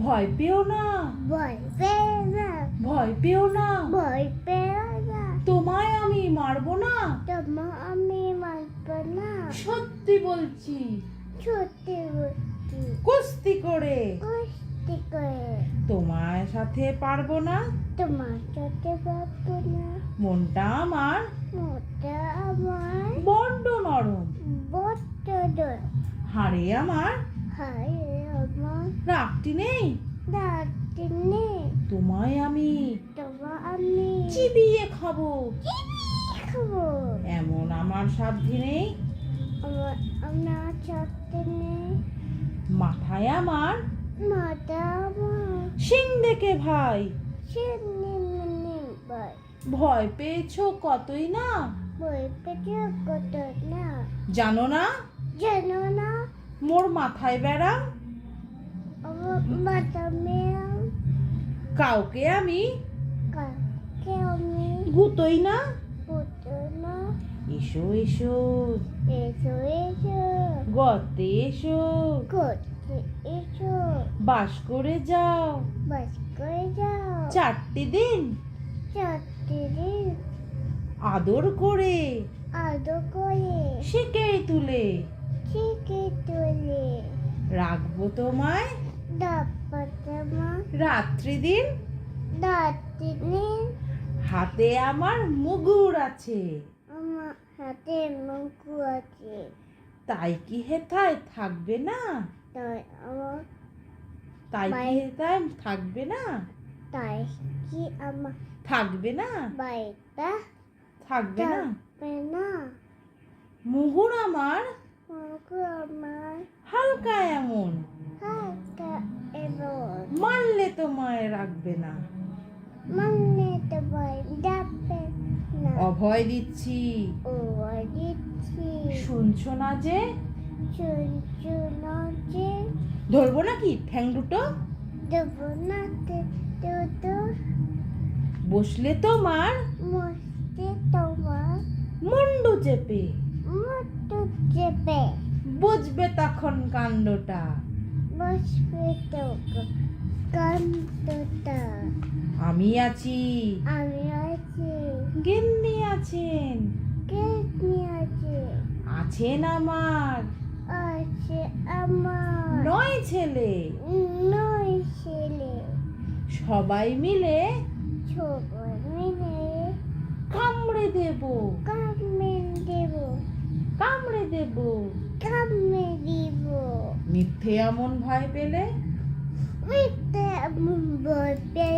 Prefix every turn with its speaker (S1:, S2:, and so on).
S1: ভয় পেও না,
S2: ভয় পেও না,
S1: ভয় পেও না,
S2: ভয় পেও না,
S1: তোমায় আমি মারবো না,
S2: তোমার আমি মারব না,
S1: সত্যি বলছি,
S2: সত্যি বলছি,
S1: কুস্তি করে
S2: কুস্তি করে
S1: তোমার সাথে পারবো না,
S2: তোমার সাথে পারব না,
S1: মনটা আমার
S2: মোটা আমার
S1: বড্ড নরম,
S2: বড্ড দর,
S1: হাড়ে আমার
S2: হায় আমার
S1: রাগটি নেই,
S2: ডাকতে নেই,
S1: তোমায় আমি
S2: তোমার আমি
S1: চিবিয়ে খাবো,
S2: খাবো,
S1: এমন আমার সাধ্যি নেই,
S2: আমার সাথে নেই,
S1: মাথায় আমার
S2: মাথা আমার
S1: শিং দেখে ভাই,
S2: সে নিম ভাই,
S1: ভয় পেয়েছো কতই না,
S2: বই পেটে কত না,
S1: জানো না
S2: জানো না
S1: মোর মাথায় বেড়া,
S2: আমার মাথা মেয়ে
S1: কাউকে আমি
S2: কাকে আমি
S1: গুতোই না,
S2: বুঝো না,
S1: এসো এসো
S2: এসো এসো
S1: গর্তে এসো,
S2: করতে এসো,
S1: বাস করে যাও
S2: বাস করে যাও,
S1: 4টি দিন,
S2: 4টি দিন
S1: আদর করে
S2: আদর করে
S1: শিকেই তুলে
S2: ঠিকই তুলে
S1: রাখবো তোমায়
S2: ডাপাতে মা
S1: রাত্রি দিন,
S2: দাঁতি দিন
S1: হাতে আমার মুগুর আছে,
S2: আমার হাতে মুখু আছে,
S1: তাই কি হেথায় থাকবে না,
S2: তাই আমার
S1: তাই কি
S2: বাই-
S1: হেথায় থাকবে না,
S2: তাই কি আমার
S1: থাকবে না,
S2: বাড়িটা
S1: থাকবে না,
S2: থাকবে না,
S1: মুগুর আমার
S2: মুখু আমার
S1: হালকা এমন,
S2: হালকা এবং
S1: মারলে তোমায় রাখবে না,
S2: মানে তো ভয় ডাবে না,
S1: অভয় দিচ্ছি,
S2: ও দিচ্ছি
S1: শুনছো না যে,
S2: শুনছো না যে
S1: ধরবো নাকি ঠ্যাং দুটো,
S2: দেবো না তো
S1: বসলে তোমার
S2: মস্তে তোমার
S1: মুন্ডু চেপে,
S2: মতো চেপে
S1: বুঝবে তখন কাণ্ডটা,
S2: বসবে তো কান্তটা,
S1: আমি আছি,
S2: আমি আছি
S1: গিন্নি আছেন,
S2: কেটনি আছে,
S1: আছেন আমার
S2: আছে আমার
S1: 9 ছেলে,
S2: নয় ছেলে,
S1: সবাই মিলে
S2: সবাই মিলে
S1: কামড়ে দেব,
S2: কামে দেব,
S1: কামড়ে দেব,
S2: কামে দিব,
S1: মিথ্যে এমন ভয় পেলে
S2: মিথ্যে বলবে